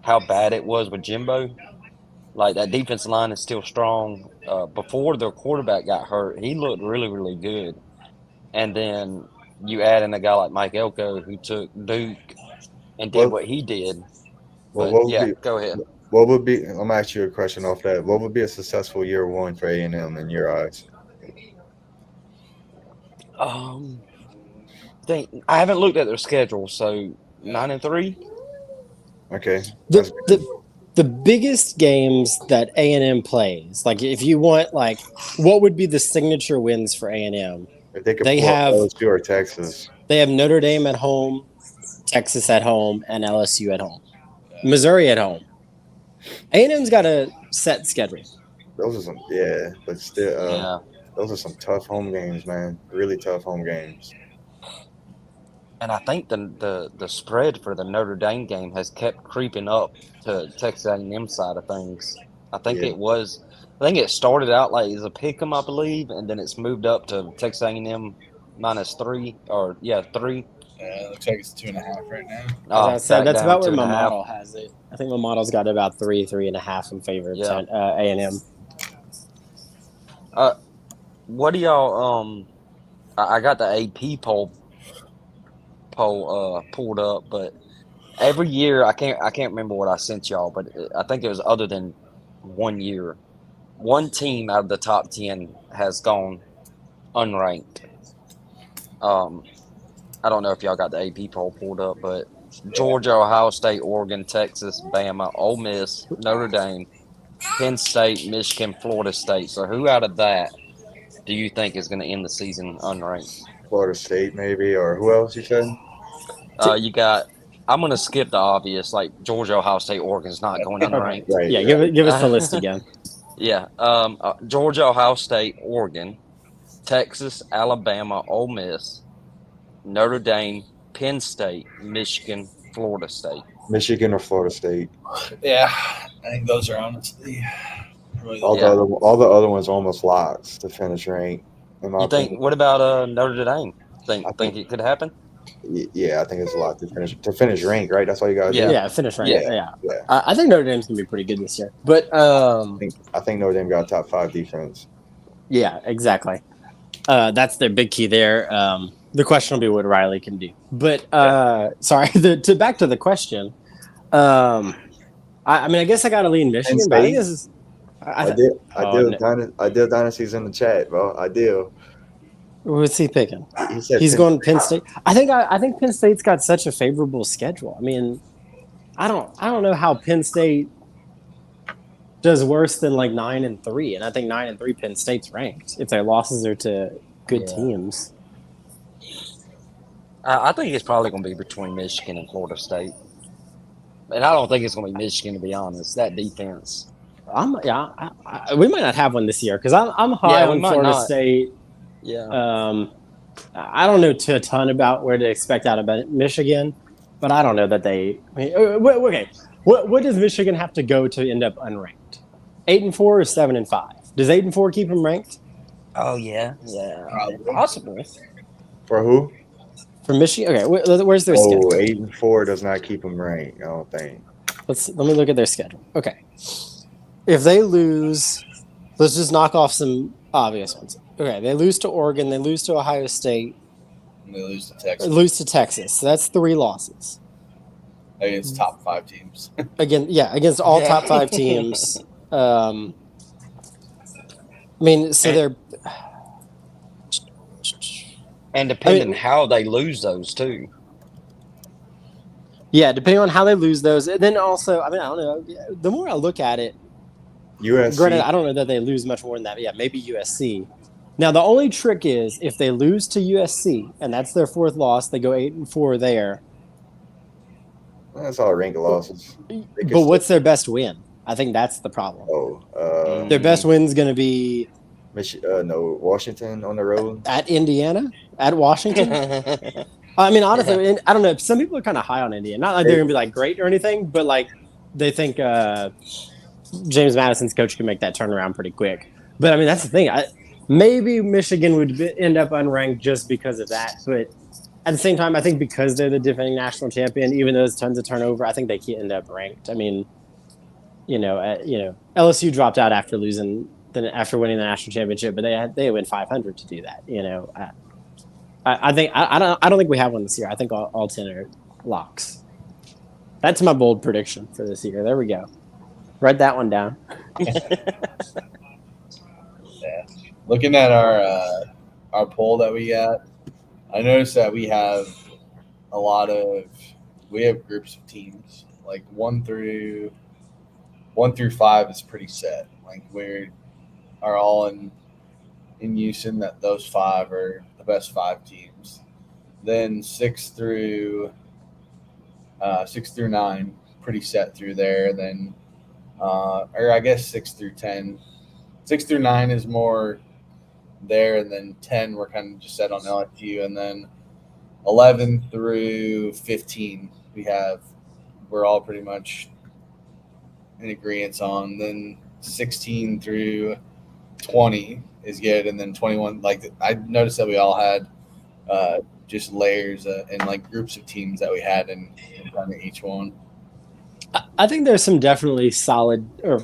how bad it was with Jimbo. Like that defensive line is still strong. Before their quarterback got hurt, he looked really, really good. And then you add in a guy like Mike Elko who took Duke and did what he did. But go ahead. What would be? I'm gonna ask you a question off that. What would be a successful year 1 for A&M in your eyes? I haven't looked at their schedule, so 9-3. Okay. The biggest games that A&M plays, like if you want, like what would be the signature wins for A&M? If they could pull LSU or Texas. They have Notre Dame at home, Texas at home, and LSU at home. Missouri at home. A&M's got a set schedule. Those are some, but still, Yeah. those are some tough home games, man. Really tough home games. And I think the spread for the Notre Dame game has kept creeping up to Texas A&M side of things. I think Yeah. I think it started out like as a pick'em, I believe, and then it's moved up to Texas A&M -3 or 3. Yeah, it looks like it's 2.5 right now. As I said, Back that's down about where my 2.5. model has it. I think my model's got about 3.5 in favor of Yeah. A&M. What do y'all I got the AP poll pulled up, but every year I can't remember what I sent y'all, but I think it was other than 1 year. One team out of the top 10 has gone unranked. I don't know if y'all got the AP poll pulled up, but Georgia, Ohio State, Oregon, Texas, Bama, Ole Miss, Notre Dame, Penn State, Michigan, Florida State. So who out of that do you think is going to end the season unranked? Florida State, maybe, or who else you said? You got. I'm going to skip the obvious, like Georgia, Ohio State, Oregon's not going Okay. unranked. Right. Yeah, right. give us the list again. Yeah. Georgia, Ohio State, Oregon, Texas, Alabama, Ole Miss, Notre Dame, Penn State, Michigan, Florida State. Michigan or Florida State. Yeah, I think those are honestly really All Yeah. all the other ones almost locks to finish ranked. In my You think? opinion. What about Notre Dame? I Think it could happen? Yeah, I think it's a lot to finish ranked, right? That's all you gotta Yeah. do. Yeah, finish right. Yeah. Yeah. I think Notre Dame's going to be pretty good this year. But, I think Notre Dame got top 5 defense. yeah, exactly. That's their big key there. The question will be what Riley can do. But, sorry, back to the question. I mean, I guess I got to lean Michigan, but I think this is... Ideal Dynasty's in the chat, bro. Ideal. What's he picking? He said He's going Penn State. I think Penn State's got such a favorable schedule. I mean, I don't know how Penn State does worse than like 9-3, and I think 9-3 Penn State's ranked if their losses are to good teams. I think it's probably going to be between Michigan and Florida State, and I don't think it's going to be Michigan, to be honest. That defense. We might not have one this year because I'm high on Florida State. Yeah. I don't know a ton about where to expect out of Michigan, but I don't know that they. I mean, okay, what does Michigan have to go to end up unranked? 8-4 or 7-5? Does 8-4 keep them ranked? Oh yeah, possible. For who? For Michigan. Okay, where's their schedule? 8-4 does not keep them ranked. I don't think. Let me look at their schedule. Okay, if they lose, let's just knock off some obvious ones. Okay, they lose to Oregon, they lose to Ohio State, and they lose to Texas. Lose to Texas. So that's 3 losses against top 5 teams. Against all top 5 teams. I mean, so they're. And depending how they lose those too. Yeah, depending on how they lose those, and then also, I mean, I don't know. The more I look at it, USC. Granted, I don't know that they lose much more than that. But yeah, maybe USC. Now the only trick is if they lose to USC and that's their 4th loss, they go 8-4 there. That's all ranked losses. But what's their best win? I think that's the problem. Their best win's going to be Washington on the road at Indiana, at Washington. I mean, honestly, I don't know. Some people are kind of high on Indiana. Not like they're going to be like great or anything, but like they think James Madison's coach can make that turnaround pretty quick. But I mean, that's the thing. Maybe Michigan would end up unranked just because of that. But at the same time, I think because they're the defending national champion, even though there's tons of turnover, I think they can't end up ranked. I mean, LSU dropped out after winning the national championship, but they went 500 to do that. I don't think we have one this year. I think all 10 are locks. That's my bold prediction for this year. There we go. Write that one down. Yeah. Looking at our poll that we got, I noticed that we have groups of teams. Like 1 through 5 is pretty set. Like we are all in unison that those 5 are the best 5 teams. Then 6 through 9, pretty set through there. Then, or I guess 6 through 10, 6 through 9 is more there, and then 10 we're kind of just set on LSU, and then 11 through 15 we're all pretty much in agreement on. Then 16 through 20 is good, and then 21. Like I noticed that we all had just layers and like groups of teams that we had in kind of each one. I think there's some definitely solid, or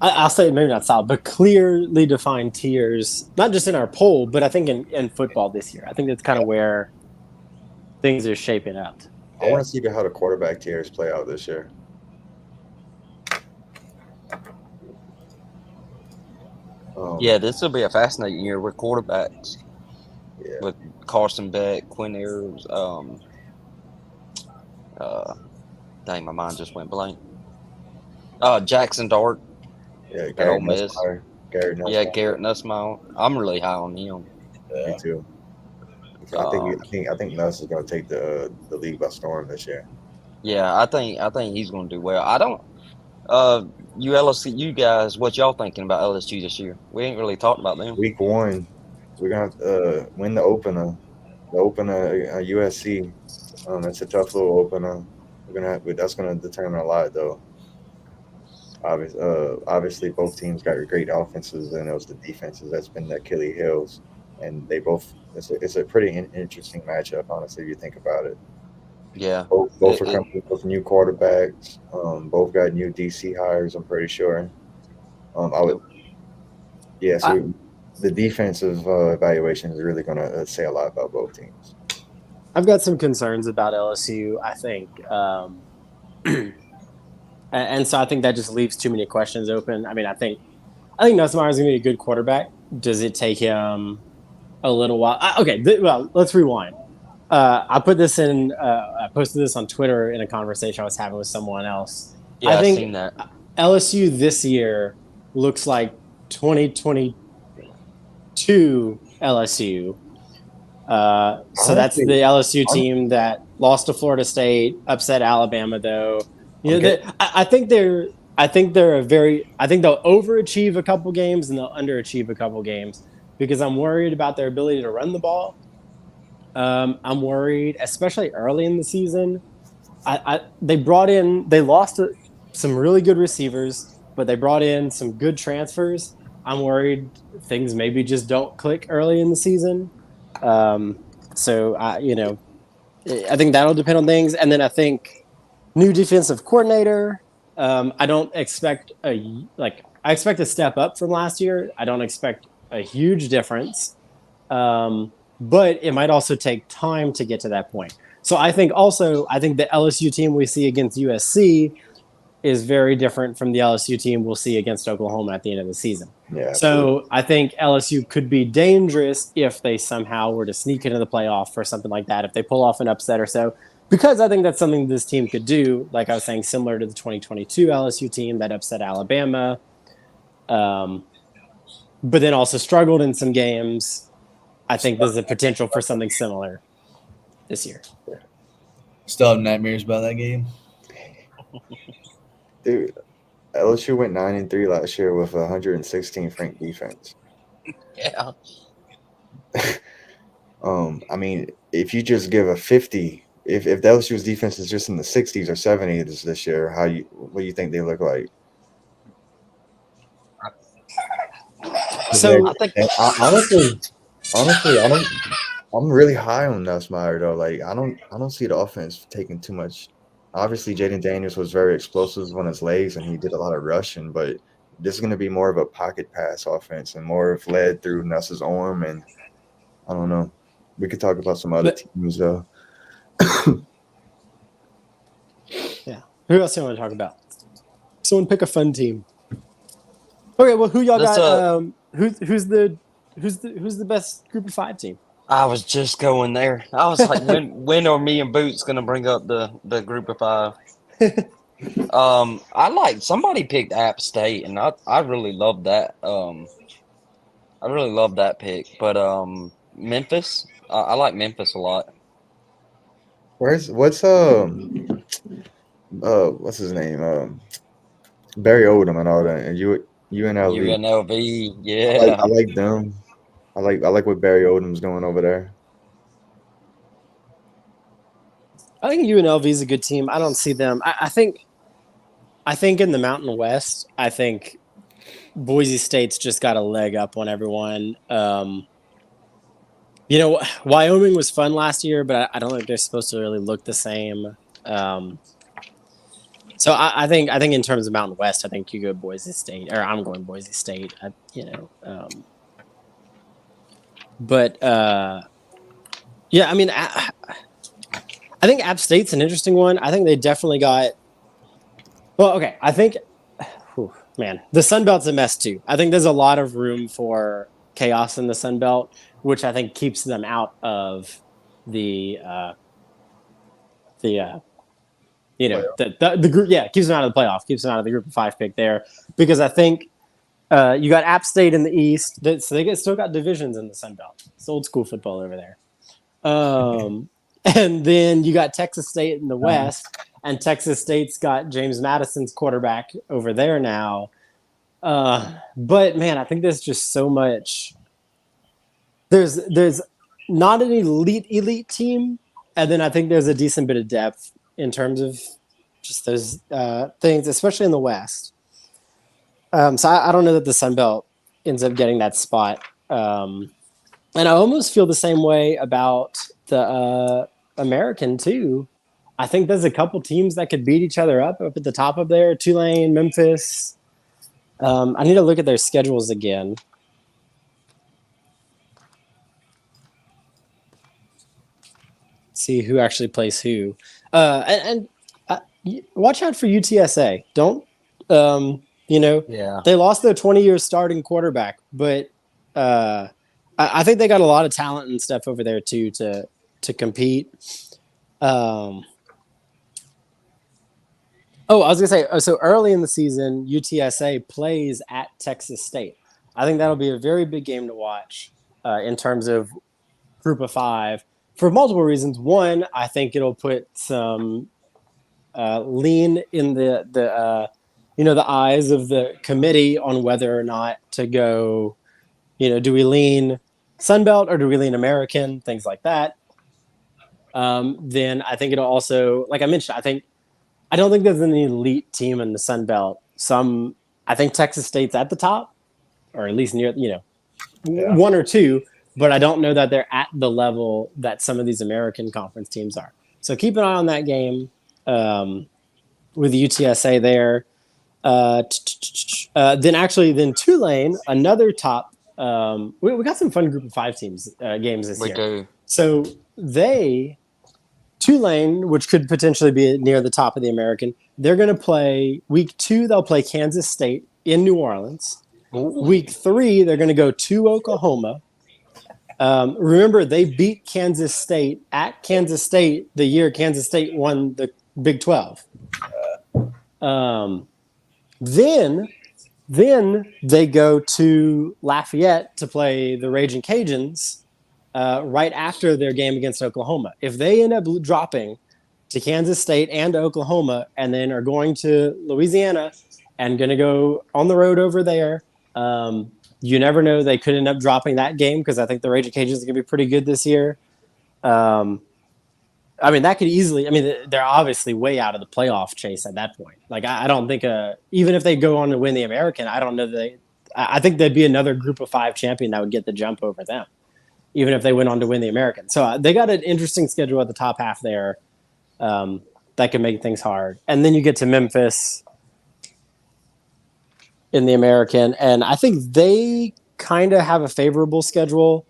I'll say maybe not solid, but clearly defined tiers, not just in our poll, but I think in football this year. I think that's kind of where things are shaping up. I want to see how the quarterback tiers play out this year. Yeah, this will be a fascinating year with quarterbacks. Yeah. With Carson Beck, Quinn Ayers, dang, my mind just went blank. Jackson Dart. Yeah, at Ole Miss. Garrett Nussmeier. Yeah, Garrett Nussmeier. I'm really high on him. Me too. I think Nuss is going to take the league by storm this year. Yeah, I think he's going to do well. I don't. You LSU, you guys, what y'all thinking about LSU this year? We ain't really talked about them. Week 1, we're going to win the opener. The opener USC. It's a tough little opener. That's gonna determine a lot, though. Obviously, both teams got great offenses, and it was the defenses that's been the Achilles heels, and they both. It's a pretty interesting matchup, honestly, if you think about it. Yeah, both are coming with new quarterbacks. Both got new DC hires, I'm pretty sure. The defensive evaluation is really going to say a lot about both teams. I've got some concerns about LSU, I think. And so I think that just leaves too many questions open. I mean, I think Nussmeier is going to be a good quarterback. Does it take him a little while? Well, let's rewind. I posted this on Twitter in a conversation I was having with someone else. Yeah, I've seen that. LSU this year looks like 2022 LSU. So that's the LSU team that lost to Florida State, upset Alabama, though. I think they'll overachieve a couple games and they'll underachieve a couple games because I'm worried about their ability to run the ball. I'm worried, especially early in the season. They lost some really good receivers, but they brought in some good transfers. I'm worried things maybe just don't click early in the season. So I think that'll depend on things. And then I think new defensive coordinator. I expect a step up from last year. I don't expect a huge difference. But it might also take time to get to that point. So I think the LSU team we see against USC is very different from the LSU team we'll see against Oklahoma at the end of the season. Yeah. So I think LSU could be dangerous if they somehow were to sneak into the playoff or something like that, if they pull off an upset or so, because I think that's something this team could do, like I was saying, similar to the 2022 LSU team that upset Alabama, but then also struggled in some games. I think there's a potential for something similar this year. Still have nightmares about that game. Dude, LSU went 9-3 last year with 116th ranked defense. Yeah. I mean, if you just give a 50, if the LSU's defense is just in the 60s or 70s this year, what do you think they look like? So I think honestly, I'm really high on Nussmeier though. Like I don't see the offense taking too much. Obviously, Jaden Daniels was very explosive on his legs and he did a lot of rushing, but this is going to be more of a pocket pass offense and more of led through Nuss's arm. And I don't know. We could talk about some other teams though. Yeah. Who else do you want to talk about? Someone pick a fun team. Okay, well, who y'all got? Who's the best Group of 5 team? I was just going there. I was like, when are me and Boots gonna bring up the Group of 5? Somebody picked App State, and I really loved that. I really loved that pick. But Memphis, I like Memphis a lot. What's what's his name? Barry Odom and all that, and UNLV. UNLV, I yeah. like them. I like what Barry Odom's doing over there. I think UNLV is a good team. I don't see them. I think in the Mountain West, I think Boise State's just got a leg up on everyone. Wyoming was fun last year, but I don't think they're supposed to really look the same. Um, so I think in terms of Mountain West, I think you go Boise State, or I'm going Boise State. But yeah, I mean, I think App State's an interesting one. I think they definitely got. Well, okay, I think. Whew, man, the Sun Belt's a mess too. I think there's a lot of room for chaos in the Sun Belt, which I think keeps them out of the the the group. Yeah, keeps them out of the playoff, keeps them out of the group of 5 pick there, because I think you got App State in the East, so they still got divisions in the Sun Belt. It's old school football over there. And then you got Texas State in the West, and Texas State's got James Madison's quarterback over there now. But man, I think there's just so much. There's not an elite team, and then I think there's a decent bit of depth in terms of just those things, especially in the West. So I don't know that the Sun Belt ends up getting that spot. And I almost feel the same way about the American too. I think there's a couple teams that could beat each other up at the top of there. Tulane, Memphis. I need to look at their schedules again. See who actually plays who. And watch out for UTSA. Don't, Yeah. they lost their 20-year starting quarterback, but I think they got a lot of talent and stuff over there too to compete. I was gonna say, so early in the season, UTSA plays at Texas State. I think that'll be a very big game to watch in terms of Group of 5 for multiple reasons. One, I think it'll put some lean in the eyes of the committee on whether or not to go. Do we lean Sunbelt or do we lean American? Things like that. Then I think it'll also, like I mentioned, I don't think there's an elite team in the Sun Belt. I think Texas State's at the top, or at least near, one or two, but I don't know that they're at the level that some of these American conference teams are. So keep an eye on that game with UTSA there. Then Tulane, another top. We got some fun Group of 5 teams games this year. We do. So Tulane, which could potentially be near the top of the American, they're going to play week 2. They'll play Kansas State in New Orleans. Ooh. Week 3, they're going to go to Oklahoma. Remember, they beat Kansas State at Kansas State the year Kansas State won the Big 12. Then they go to Lafayette to play the Raging Cajuns right after their game against Oklahoma. If they end up dropping to Kansas State and Oklahoma and then are going to Louisiana and going to go on the road over there, you never know. They could end up dropping that game because I think the Raging Cajuns are going to be pretty good this year. That could easily. They're obviously way out of the playoff chase at that point. Like I don't think even if they go on to win the American, I don't know that I think there'd be another Group of 5 champion that would get the jump over them, even if they went on to win the American. So they got an interesting schedule at the top half there that can make things hard. And then you get to Memphis in the American, and I think they kind of have a favorable schedule.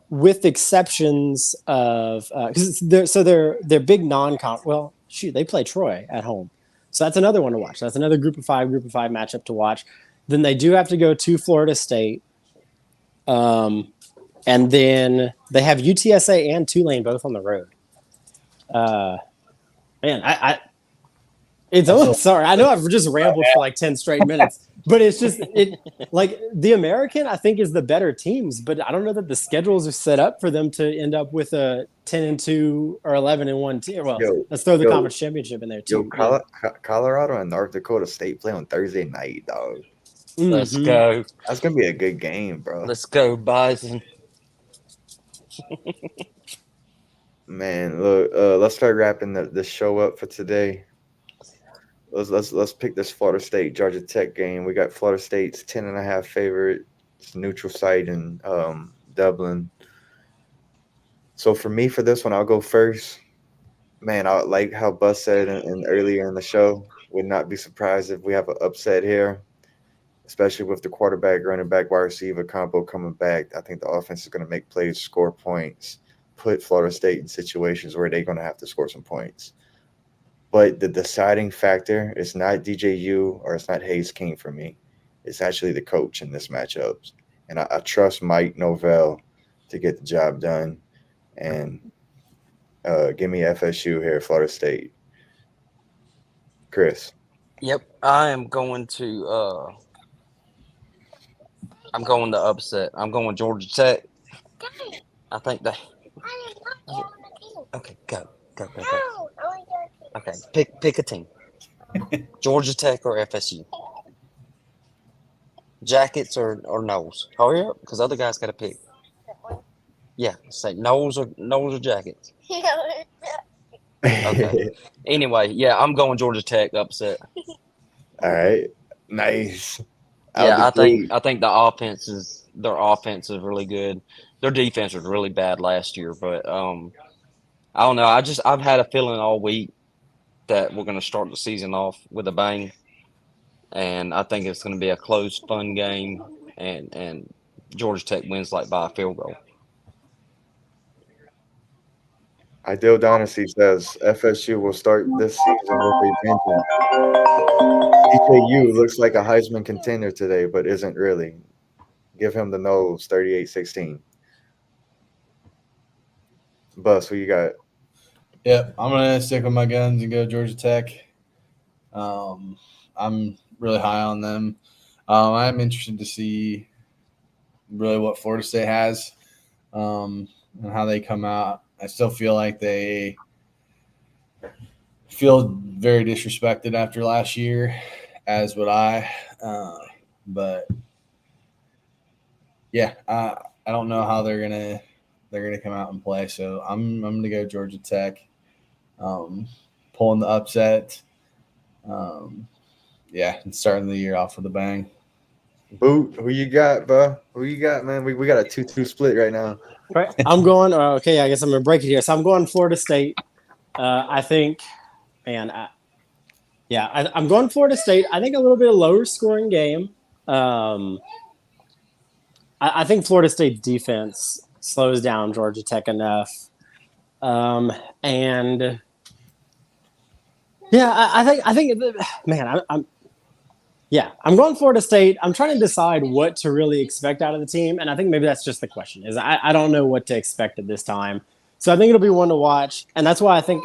With exceptions of because they're big non-con. Well, shoot, they play Troy at home, so that's another one to watch. That's another Group of 5 matchup to watch. Then they do have to go to Florida State, and then they have UTSA and Tulane both on the road. Man, It's almost sorry. I know I've just rambled for like 10 straight minutes, but it's just like the American I think is the better teams, but I don't know that the schedules are set up for them to end up with a 10-2 or 11-1 team. Well, Yo, let's throw the yo, conference championship in there yo, too. Yeah. Colorado and North Dakota State play on Thursday night, dog. Let's Mhm. go. That's gonna be a good game, bro. Let's go, Bison. Man, look, let's start wrapping the show up for today. Let's pick this Florida State Georgia Tech game. We got Florida State's 10.5 favorite. It's a neutral site in Dublin. So for me, for this one, I'll go first. Man, I like how Bus said earlier in the show. Would not be surprised if we have an upset here, especially with the quarterback, running back, wide receiver combo coming back. I think the offense is going to make plays, score points, put Florida State in situations where they're going to have to score some points. But the deciding factor is not DJU or it's not Hayes King for me. It's actually the coach in this matchup. And I trust Mike Novell to get the job done. And give me FSU here, Florida State. Chris. Yep, I am going to. I'm going to upset. I'm going Georgia Tech. I think they. Okay, go. Okay, pick a team. Georgia Tech or FSU. Jackets or Knowles. Hurry up, because other guys got to pick. Yeah, say Knowles or Jackets. Okay. Anyway, yeah, I'm going Georgia Tech upset. All right. Nice. Yeah, I think their offense is really good. Their defense was really bad last year, but I don't know. I've had a feeling all week that we're going to start the season off with a bang, and I think it's going to be a close, fun game, and Georgia Tech wins like by a field goal. Ideal Dynasty says FSU will start this season with a vengeance. DJU looks like a Heisman contender today, but isn't really. Give him the nose, 38-16. Bus, who you got? Yep, I'm gonna stick with my guns and go Georgia Tech. I'm really high on them. I'm interested to see really what Florida State has and how they come out. I still feel like they feel very disrespected after last year, as would I. But yeah, I don't know how they're gonna come out and play. So I'm gonna go Georgia Tech, pulling the upset. Yeah, and starting the year off with a bang. Boot, who you got, bro? Who you got, man? We got a 2-2 split right now. Right. I'm going. Okay, I guess I'm gonna break it here. So I'm going Florida State. I think, man. I'm going Florida State. I think a little bit of lower scoring game. I think Florida State's defense slows down Georgia Tech enough, and yeah, I think, man, I'm going Florida State. I'm trying to decide what to really expect out of the team, and I think maybe that's just the question. Is I don't know what to expect at this time, so I think it'll be one to watch, and that's why I think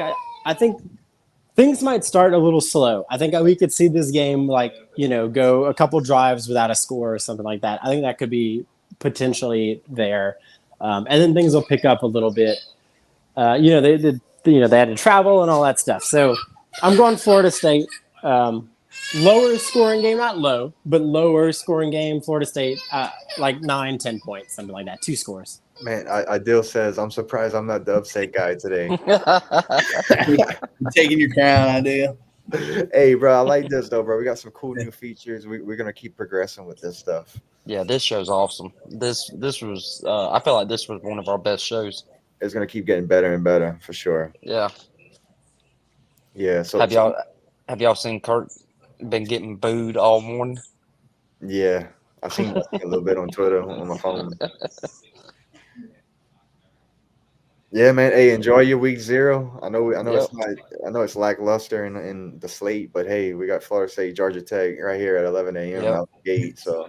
things might start a little slow. I think we could see this game go a couple drives without a score or something like that. I think that could be potentially there, and then things will pick up a little bit. They had to travel and all that stuff, so I'm going Florida State. Lower scoring game, not low, but lower scoring game. Florida State, like 9-10 points, something like that. 2 scores. Man, Ideal says, I'm surprised I'm not the upset guy today. Taking your crown, Ideal. Hey, bro, I like this, though, bro. We got some cool new features. We're going to keep progressing with this stuff. Yeah, this show's awesome. This was I feel like this was one of our best shows. It's going to keep getting better and better, for sure. Yeah. Yeah. So have y'all seen Kirk been getting booed all morning? Yeah, I've seen that a little bit on Twitter on my phone. Yeah, man. Hey, enjoy your week 0. I know it's lackluster in the slate, but hey, we got Florida State, Georgia Tech right here at 11 a.m. out the gate. So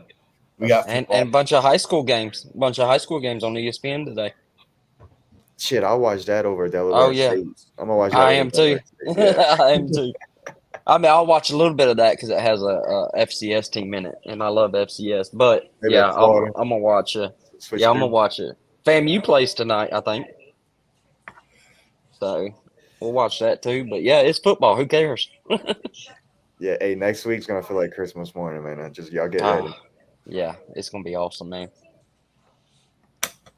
we got and a bunch of high school games. On ESPN today. Shit, I'll watch that over Delaware. Oh yeah, State. I'm gonna watch that. I am too. Yeah. I am too. I mean, I'll watch a little bit of that because it has a FCS team in it, and I love FCS. But Maybe yeah, at Florida. I'm gonna watch it. Switch Yeah, I'm gonna through. watch it. FAMU plays tonight, I think. So we'll watch that too. But yeah, it's football. Who cares? Yeah, hey, next week's gonna feel like Christmas morning, man. Just y'all get ready. Yeah, it's gonna be awesome, man.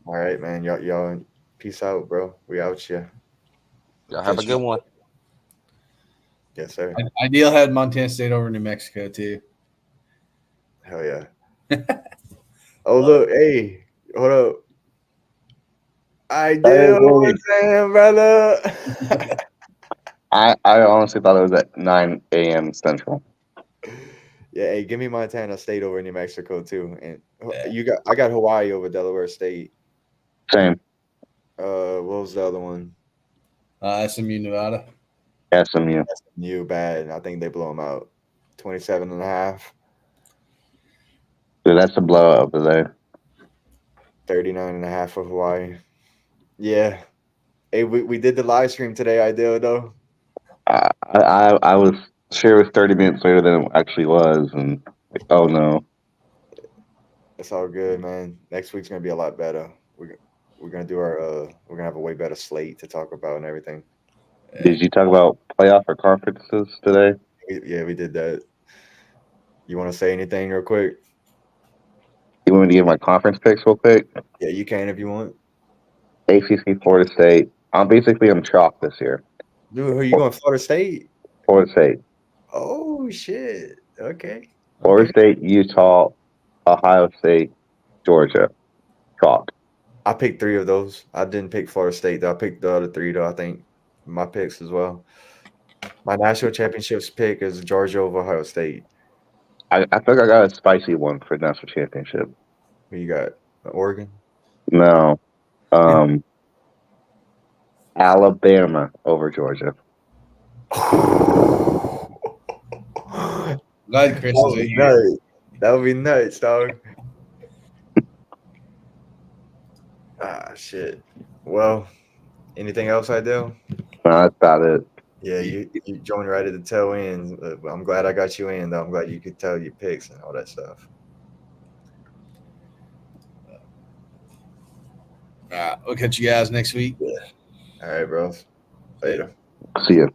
All right, man. Y'all, peace out, bro. We out here. Y'all have a good one. Yes, sir. Ideal had Montana State over New Mexico too. Hell yeah. Oh look, hey, hold up. Ideal, what's saying, brother? I honestly thought it was at 9 a.m. Central. Yeah, hey, give me Montana State over New Mexico too, and Yeah. I got Hawaii over Delaware State. Same. What was the other one? SMU Nevada. SMU. SMU bad. I think they blow them out. 27.5. Dude, that's a blowout over there. 39.5 for Hawaii. Yeah. Hey, we did the live stream today, Ideal though. I was sure it was 30 minutes later than it actually was, and oh no. It's all good, man. Next week's gonna be a lot better. We're gonna do our we're gonna have a way better slate to talk about and everything. Did you talk about playoff or conferences today? Yeah, we did that. You want to say anything real quick? You want me to give my conference picks real quick? Yeah, you can if you want. ACC, Florida State. I'm chalk this year. Dude, who are you going? Florida State? Florida State. Oh shit. Okay. Florida State, Utah, Ohio State, Georgia. Chalk. I picked 3 of those. I didn't pick Florida State though. I picked the other 3 though. I think my picks as well. My national championships pick is Georgia over Ohio State. I think I got a spicy one for national championship. Who you got? Oregon? No. Alabama over Georgia. Glad Chris is in here. Nuts. That would be nuts, dog. Shit. Well, anything else I do? No, that's about it. Yeah, you joined right at the tail end. I'm glad I got you in, though. I'm glad you could tell your picks and all that stuff. We'll catch you guys next week. All right, bro. Later. See ya.